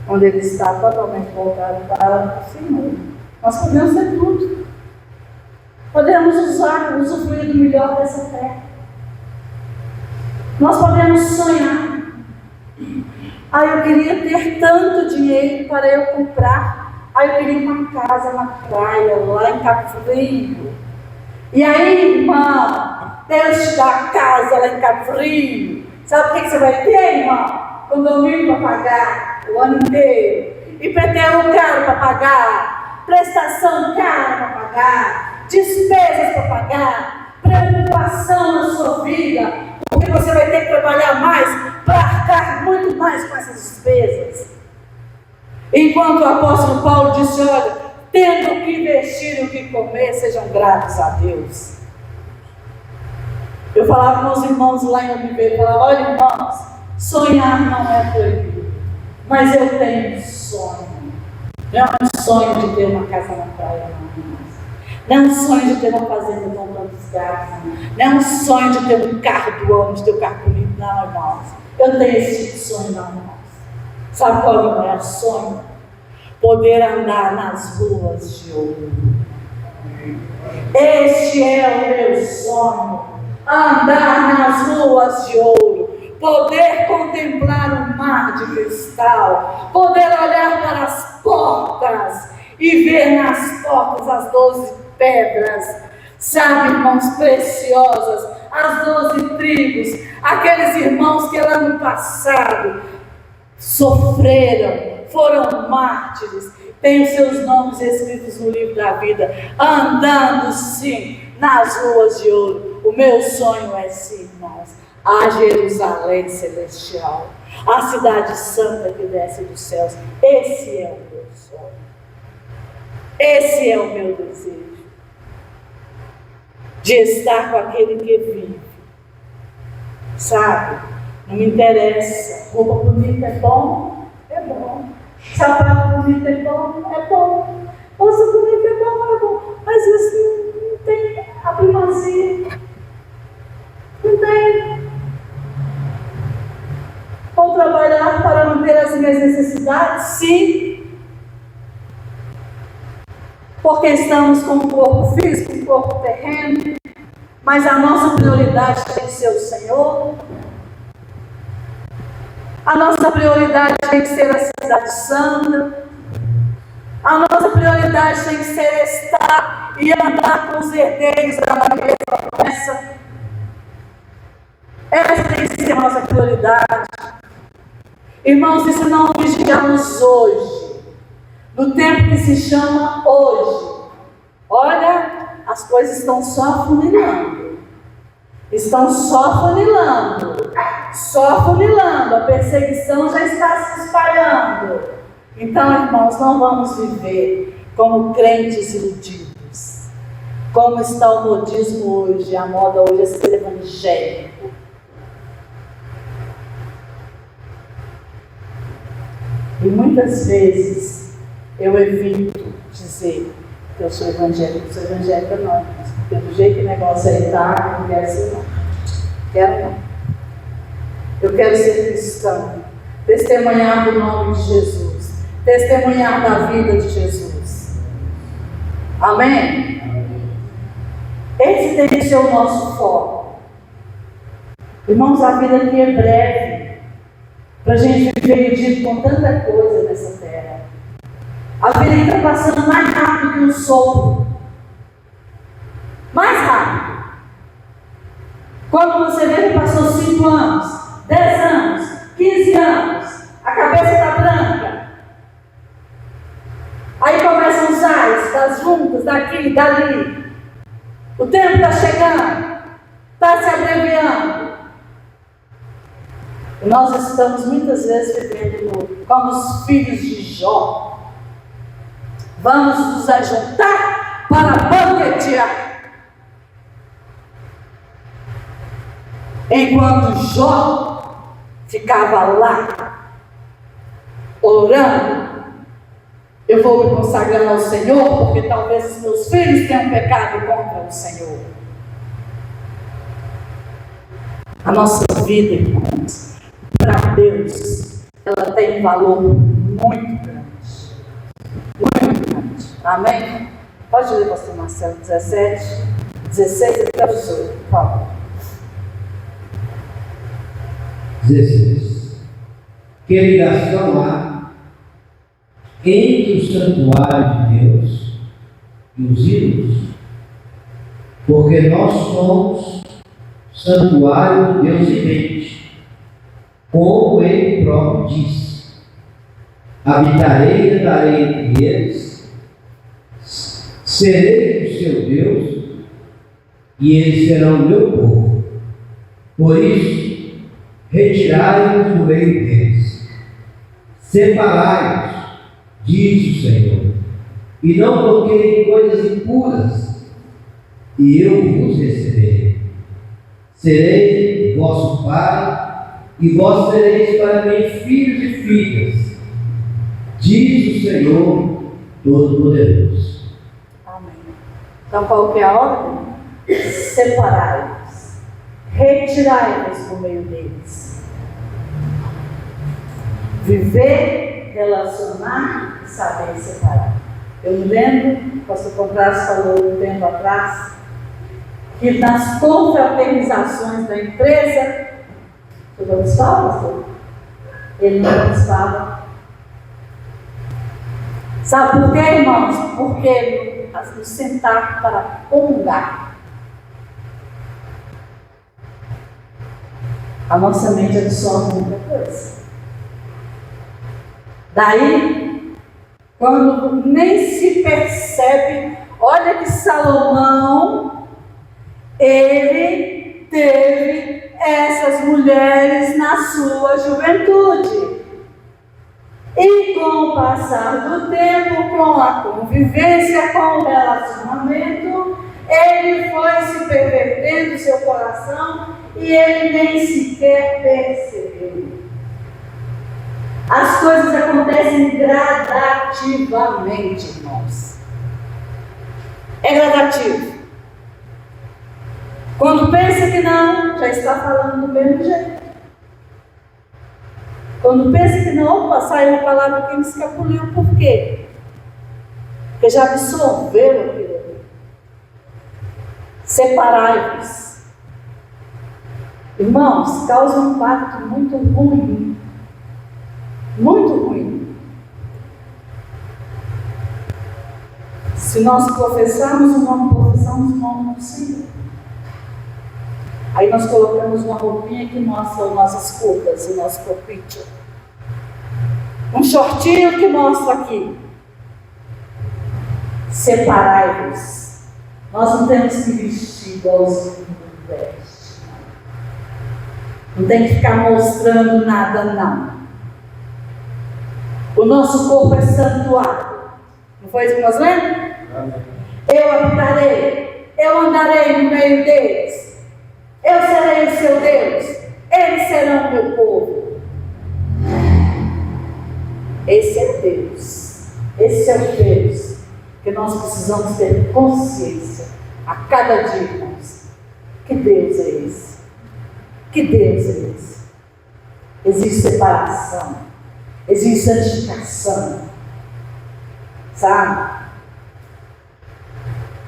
[SPEAKER 5] Quando ele está totalmente voltado para o Senhor. Nós podemos ter tudo. Podemos usufruir do melhor dessa terra. Nós podemos sonhar. Eu queria ter tanto dinheiro para eu comprar. Eu queria uma casa na praia, lá em Cabo Frio. E aí, irmã, Deus te dá a casa lá em Cabo Frio. Sabe o que você vai ter, irmã? Condomínio para pagar o ano inteiro. IPTU caro para pagar. Prestação cara para pagar. Despesas para pagar. Preocupação na sua vida. Porque você vai ter que trabalhar mais para arcar muito mais com essas despesas. Enquanto o apóstolo Paulo disse, olha, tendo o que vestir e o que comer, sejam gratos a Deus. Eu falava com os irmãos lá em Oliveira, eu falava, olha irmãos, sonhar não é proibido, mas eu tenho um sonho. Não é um sonho de ter uma casa na praia, não, irmãos. Não é um sonho de ter uma fazenda com tantos gatos, não é um sonho de ter um carro do ano, de ter um carro bonito, não, irmãos. Eu não tenho esse tipo de sonho, não, irmãos. Sabe qual não é o sonho? Poder andar nas ruas de ouro. Este é o meu sonho. Andar nas ruas de ouro. Poder contemplar o mar de cristal. Poder olhar para as portas e ver nas portas as 12 pedras. Sabe, irmãos, preciosas. As 12 tribos. Aqueles irmãos que lá no passado sofreram, foram mártires, têm os seus nomes escritos no livro da vida, andando sim nas ruas de ouro. O meu sonho é sim, irmãos, a Jerusalém celestial, a cidade santa que desce dos céus. Esse é o meu sonho, esse é o meu desejo, de estar com aquele que vive, sabe? Não me interessa, roupa bonita é bom? É bom. Sapato bonito é bom? É bom. Bolsa bonita é bom? É bom. Mas isso não tem a primazia. Não tem. Vou trabalhar para manter as minhas necessidades? Sim. Porque estamos com um corpo físico, um corpo terreno. Mas a nossa prioridade tem que ser o Senhor. A nossa prioridade tem que ser a cidade santa. A nossa prioridade tem que ser estar e andar com os herdeiros da mesma promessa. Essa tem que ser a nossa prioridade. Irmãos, e se não vigiarmos hoje, no tempo que se chama hoje, olha, as coisas estão só afunilando. Estão só funilando, a perseguição já está se espalhando. Então, irmãos, não vamos viver como crentes iludidos. Como está o modismo hoje, a moda hoje é ser evangélico. E muitas vezes eu evito dizer que eu sou evangélico. Sou evangélica não, porque do jeito que o negócio aí está, não quero ser não. Quero não. Eu quero ser cristão, testemunhar do nome de Jesus, testemunhar da vida de Jesus. Amém? Esse tem que ser o nosso foco. Irmãos, a vida aqui é breve, para a gente viver medido com tanta coisa nessa terra. A vida está passando mais rápido que um sopro. Mais rápido. Quando você vê que passou 5 anos, 10 anos, 15 anos, a cabeça está branca. Aí começam os ais das juntas, daqui e dali. O tempo está chegando, está se abreviando. E nós estamos muitas vezes vivendo como os filhos de Jó. Vamos nos ajuntar para banquetear. Enquanto Jó ficava lá, orando, eu vou me consagrar ao Senhor, porque talvez os meus filhos tenham pecado contra o Senhor. A nossa vida, irmãos, para Deus, ela tem um valor muito grande. Muito grande. Amém? Pode ler, pastor Marcelo, 17, 16 até 18, por favor.
[SPEAKER 6] 16. Que ligação há entre o santuário de Deus e os ídolos? Porque nós somos santuário de Deus vivente, como Ele próprio disse: habitarei e andarei entre eles, serei o seu Deus, e eles serão o meu povo. Por isso, retirai-vos do meio deles, separai-vos, diz o Senhor, e não toquei coisas impuras, e eu vos receberei. Serei vosso pai, e vós sereis para mim filhos e filhas, diz o Senhor Todo-Poderoso.
[SPEAKER 5] Amém. Então, qual que é a ordem? Separai-vos, retirai-vos do meio deles. Viver, relacionar e saber separar. Eu me lembro, o pastor Compras falou um tempo atrás, que nas confraternizações da empresa, você participava, pastor? Ele não participava. Sabe por quê, irmãos? Porque nos sentar para comungar. A nossa mente absorve muita coisa. Daí, quando nem se percebe, olha que Salomão, ele teve essas mulheres na sua juventude. E com o passar do tempo, com a convivência, com o relacionamento, ele foi se pervertendo seu coração e ele nem sequer percebeu. As coisas acontecem gradativamente, irmãos. É gradativo. Quando pensa que não, já está falando do mesmo jeito. Quando pensa que não, opa, saiu a palavra que me escapuliu, por quê? Porque já absorveu aquilo ali. Separai-vos. Irmãos, causa um impacto muito ruim. Muito ruim. Se nós professarmos o nome do Senhor. Aí nós colocamos uma roupinha que mostra as nossas curvas, o nosso corpite. Um shortinho que mostra aqui. Separai-vos. Nós não temos que vestir igualzinho do veste. Não tem que ficar mostrando nada, não. O nosso corpo é santuário. Não foi isso que nós lemos? Eu habitarei, eu andarei no meio deles. Eu serei o seu Deus, eles serão o meu povo. Esse é Deus, esse é o Deus que nós precisamos ter consciência a cada dia, irmãos. Que Deus é esse? Que Deus é esse? Existe separação, existe santificação, sabe?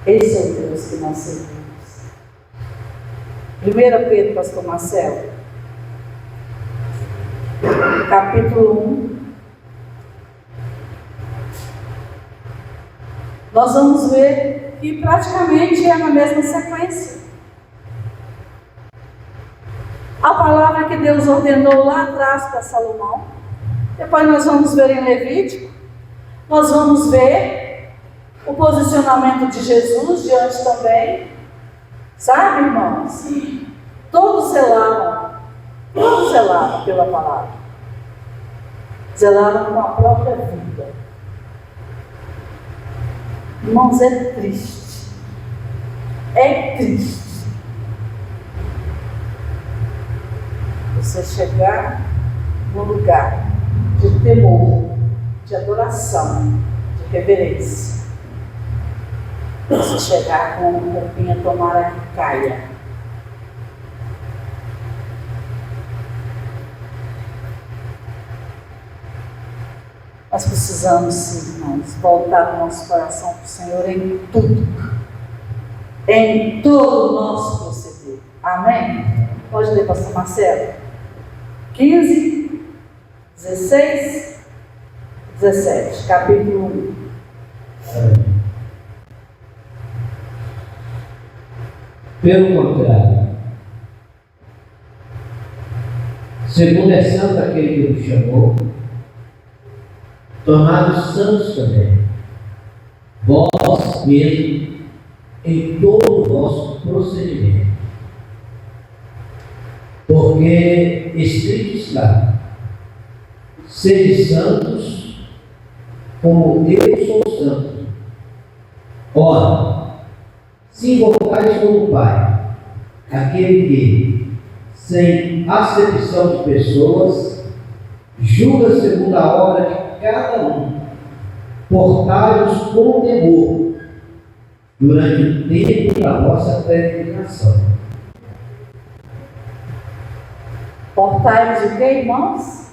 [SPEAKER 5] Esse é o Deus que nós servimos. 1 Pedro, pastor Marcelo, capítulo 1. Nós vamos ver que praticamente é na mesma sequência. A palavra que Deus ordenou lá atrás para Salomão. Depois nós vamos ver em Levítico. Nós vamos ver o posicionamento de Jesus diante também. Sabe, irmãos? Todos zelaram pela palavra. Zelaram com a própria vida. Irmãos, é triste. É triste. Você chegar no lugar de temor, de adoração, de reverência. Você chegar com uma roupinha, tomara que caia. Nós precisamos, sim, irmãos, voltar o nosso coração para o Senhor em tudo, em todo o nosso proceder. Amém? Pode ler, pastor Marcelo. 15, 16, 17, capítulo 1.
[SPEAKER 6] Pelo contrário, segundo é santo aquele que nos chamou, tornados santos também, vós mesmos, em todo o vosso procedimento. Porque escrito está: sede santos, como eu sou santo. Ora, se invocais como Pai, aquele que, sem acepção de pessoas, julga segundo a obra de cada um, portai-vos com temor durante o tempo da vossa peregrinação.
[SPEAKER 5] Portai-vos o que, irmãos?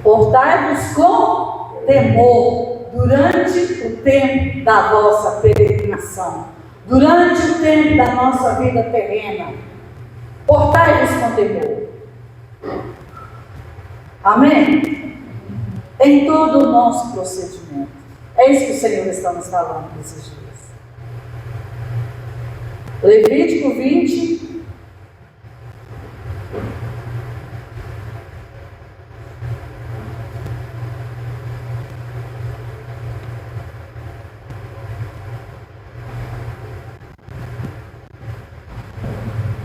[SPEAKER 5] Portai-vos com temor durante o tempo da vossa peregrinação, durante o tempo da nossa vida terrena. Portai-vos com temor. Amém? Em todo o nosso procedimento. É isso que o Senhor está nos falando nesses dias. Levítico 20.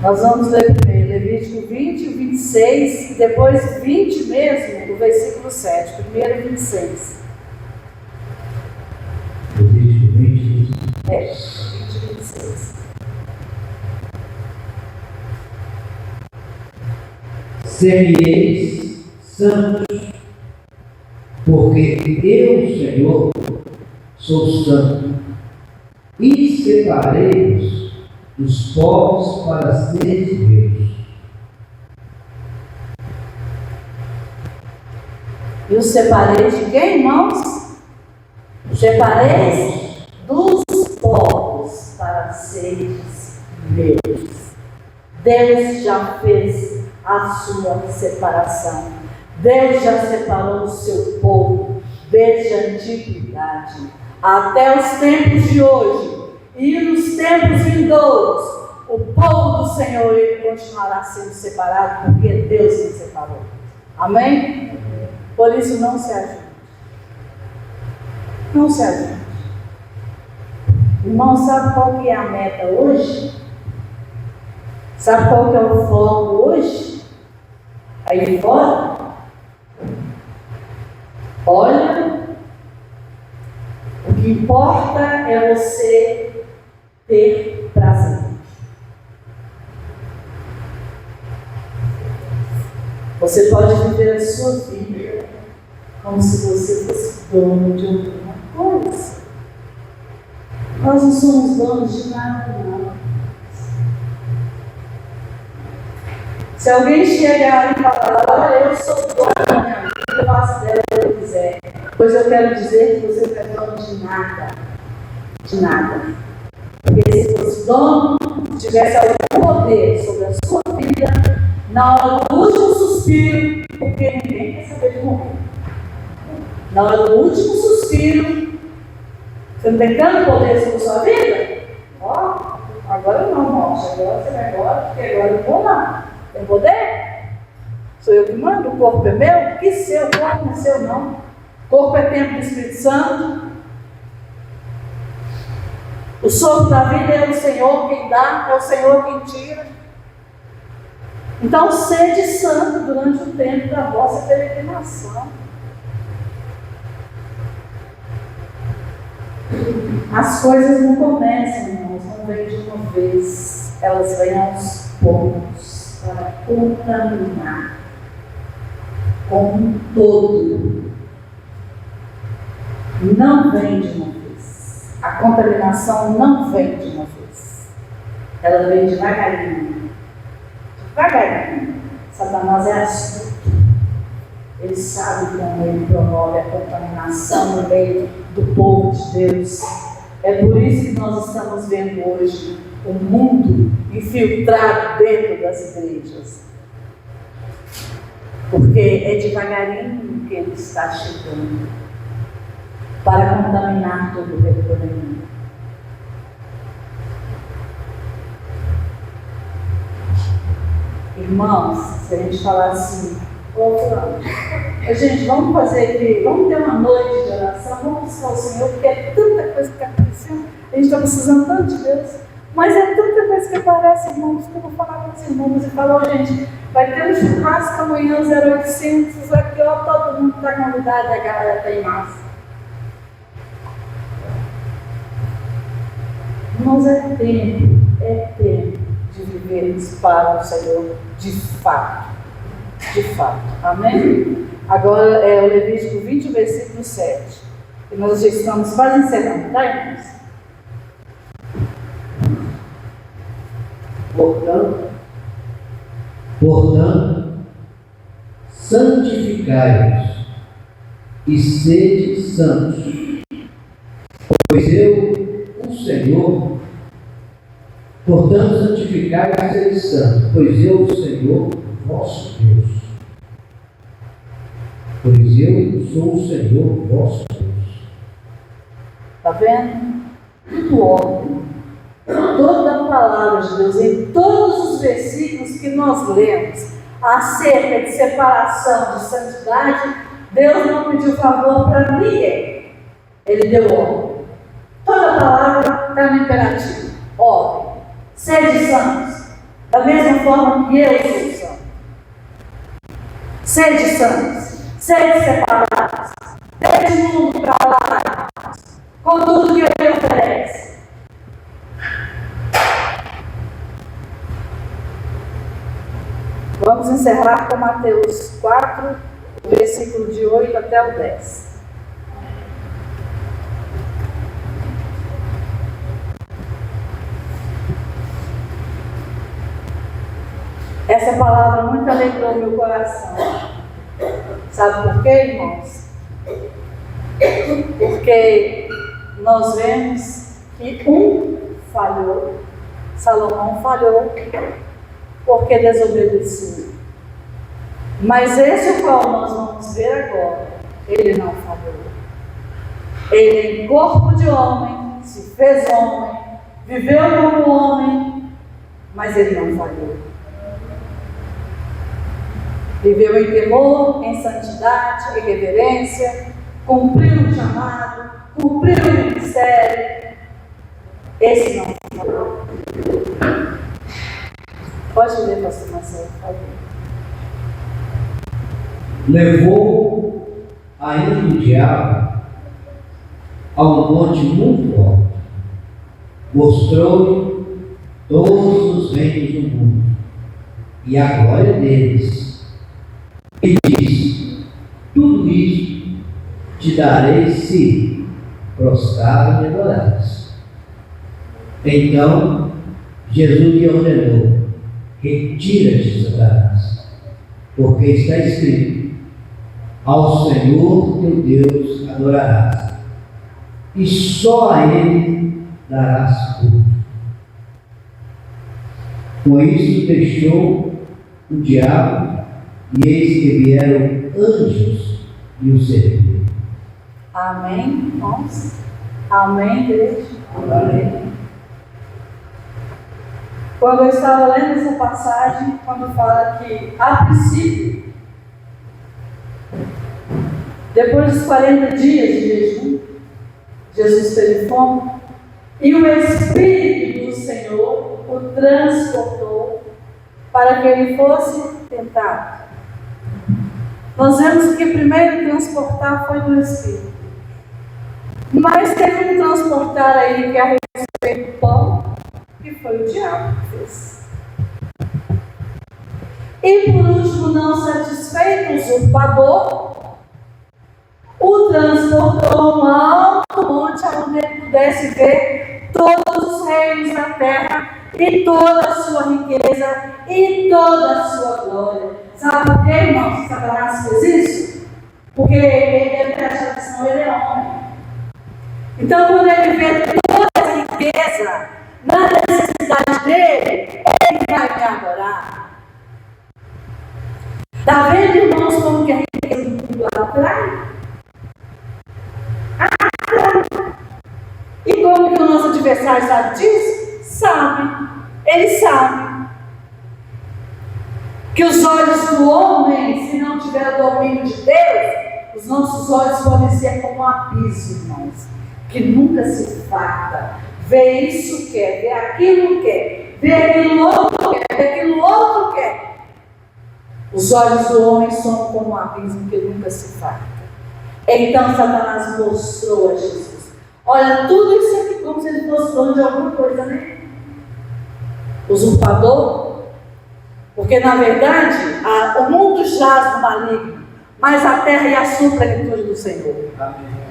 [SPEAKER 5] Nós vamos ler primeiro Levítico 20, 26, e depois 20 mesmo, do versículo 7. Primeiro 26.
[SPEAKER 6] Levítico 20.
[SPEAKER 5] 20, 26.
[SPEAKER 6] Sereis santos, porque eu, Senhor, sou santo, e separei-vos dos povos para seres meus.
[SPEAKER 5] E os separeis de quem, irmãos? Separeis dos povos para seres meus. Deus já fez a sua separação. Deus já separou o seu povo desde a antiguidade até os tempos de hoje. E nos tempos vindouros, o povo do Senhor ele continuará sendo separado, porque Deus nos separou. Amém? Por isso, não se ajude. Não se ajude. Irmão, sabe qual que é a meta hoje? Sabe qual que é o foco hoje? Aí fora? Olha, o que importa é você ter prazer. Você pode viver a sua vida como se você fosse dono de alguma coisa. Nós não somos donos de nada, não. Se alguém chegar e falar, olha, eu sou dono da minha vida, eu faço dela o que eu quiser, pois eu quero dizer que você não é dono de nada. De nada. Porque se fosse dono, tivesse algum poder sobre a sua vida, na hora do último suspiro, porque ninguém quer saber de morrer. Na hora do último suspiro, você não tem tanto poder sobre a sua vida? Ó, agora não, morte, agora você vai embora, porque agora eu vou lá. Tem poder? Sou eu que mando, o corpo é meu? Que seu? O corpo não é seu, não. O corpo é templo do Espírito Santo. O sopro da vida é o Senhor quem dá, é o Senhor quem tira. Então, sede santo durante o tempo da vossa peregrinação. As coisas não começam, irmãos, não vêm de uma vez. Elas vêm aos poucos para contaminar como um todo. Não vem de uma vez. A contaminação não vem de uma vez. Ela vem devagarinho. Devagarinho. Satanás é astuto. Ele sabe como ele promove a contaminação no meio do povo de Deus. É por isso que nós estamos vendo hoje o mundo infiltrado dentro das igrejas. Porque é devagarinho que ele está chegando para contaminar todo o rebanho. Irmãos, se a gente falar assim, gente, vamos fazer aqui, vamos ter uma noite de oração, vamos buscar o Senhor, porque é tanta coisa que está acontecendo, a gente está precisando tanto de Deus, mas é tanta coisa que aparece, irmãos, que eu vou falar com os irmãos e falar, gente, vai ter um churrasco amanhã, 0800, aqui, ó, todo mundo está convidado, a galera está em massa. Irmãos, é tempo de vivermos para o Senhor de fato. De fato. Amém? Agora é o Levítico 20, versículo 7. E nós já estamos quase encerrando, tá, irmãos?
[SPEAKER 6] Portanto, santificai-vos e sede santos, pois eu, o Senhor, portanto, santificai-vos e sede santos, pois eu, o Senhor, vosso Deus. Pois eu sou o Senhor, vosso Deus.
[SPEAKER 5] Está vendo? Tudo óbvio. Toda a palavra de Deus, em todos os versículos que nós lemos acerca de separação, de santidade, Deus não pediu favor para ninguém. Ele deu ordem. Toda a palavra está no imperativo. Ordem. Sede santos. Da mesma forma que eu sou santo. Sede santos. Sede separados. Sede o mundo para lá. Com tudo que ele oferece. Vamos encerrar com Mateus 4, versículo de 8 até o 10. Essa palavra muito alegrou meu coração. Sabe por quê, irmãos? Porque nós vemos que falhou. Salomão falhou porque desobedeceu. Mas esse o qual nós vamos ver agora, ele não falhou. Ele, em corpo de homem, se fez homem, viveu como homem, mas ele não falhou. Viveu em temor, em santidade, em reverência, cumpriu o chamado, cumpriu o ministério. Esse não falhou. Pode ler, pastor Marcelo, por favor.
[SPEAKER 6] Levou ainda o diabo a um monte muito alto, mostrou-lhe todos os reinos do mundo e a glória deles, e disse: tudo isto te darei se prostrado me adorares. Então Jesus lhe ordenou: retira-te, Satanás, porque está escrito: ao Senhor teu Deus adorarás, e só a Ele darás culto. Com isso deixou o diabo, e eis que vieram anjos e o serviram.
[SPEAKER 5] Amém, irmãos? Amém, igreja? Amém. Quando eu estava lendo essa passagem, quando fala que, a princípio, depois dos 40 dias de jejum, Jesus teve fome, e o Espírito do Senhor o transportou para que ele fosse tentado. Nós vemos que primeiro transportar foi do Espírito. Mas teve um transportar aí que a respeito do pão, que foi o diabo que fez. E por último, não satisfeito, o usurpador o transportou a um alto monte onde ele pudesse ver todos os reinos da terra e toda a sua riqueza e toda a sua glória. Sabe por que, irmãos, Satanás fez isso? Porque ele deve ter achado que senão ele é homem. Então, quando ele vê toda essa riqueza, na necessidade dele, ele vai me adorar. Está vendo, irmãos, como que a riqueza do mundo atrai? E como que o nosso adversário sabe disso? Sabe. Ele sabe. Que os olhos do homem, se não tiver o domínio de Deus, os nossos olhos podem ser como um abismo, irmãos, que nunca se farta. Vê isso quer, vê aquilo quer, vê aquilo outro quer, vê aquilo outro quer. Os olhos do homem são como um abismo que nunca se farta. Então Satanás mostrou a Jesus. Olha, tudo isso aqui como se ele fosse dono de alguma coisa, né? Usurpador. Porque na verdade, o mundo jaz no maligno, mas a terra e a sua plenitude do Senhor. Amém.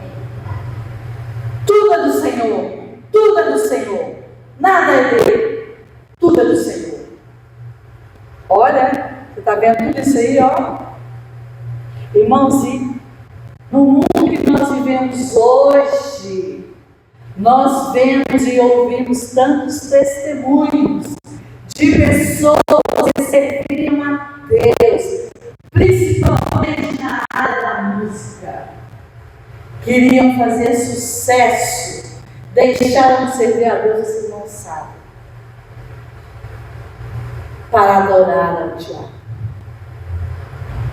[SPEAKER 5] Tudo é do Senhor. Tudo é do Senhor. Nada é dele. Tudo é do Senhor. Olha, você está vendo tudo isso aí, ó. Irmãos, no mundo que nós vivemos hoje, nós vemos e ouvimos tantos testemunhos de pessoas que serviam a Deus, principalmente na área da música. Queriam fazer sucesso, deixaram de servir a Deus, vocês não sabem, para adorar ao diabo.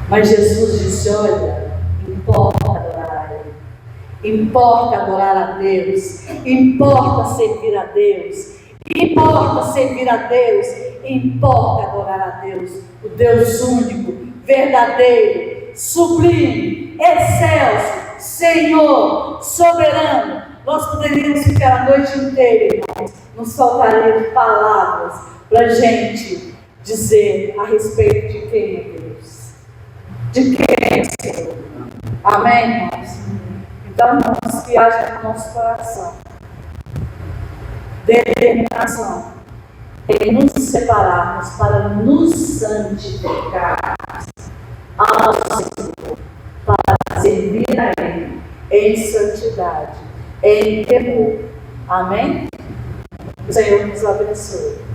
[SPEAKER 5] Mas Jesus disse: olha, importa adorar a Ele, importa adorar a Deus, importa servir a Deus, importa servir a Deus, importa adorar a Deus, o Deus único, verdadeiro, sublime, excelso, Senhor, soberano. Nós poderíamos ficar a noite inteira, irmãos, nos faltariam palavras para a gente dizer a respeito de quem é Deus, de quem é o Senhor. Amém, irmãos? Então, irmãos, que haja no nosso coração determinação em nos separarmos para nos santificar ao Senhor, para servir a Ele em santidade, em temor. Amém? O Senhor nos abençoe.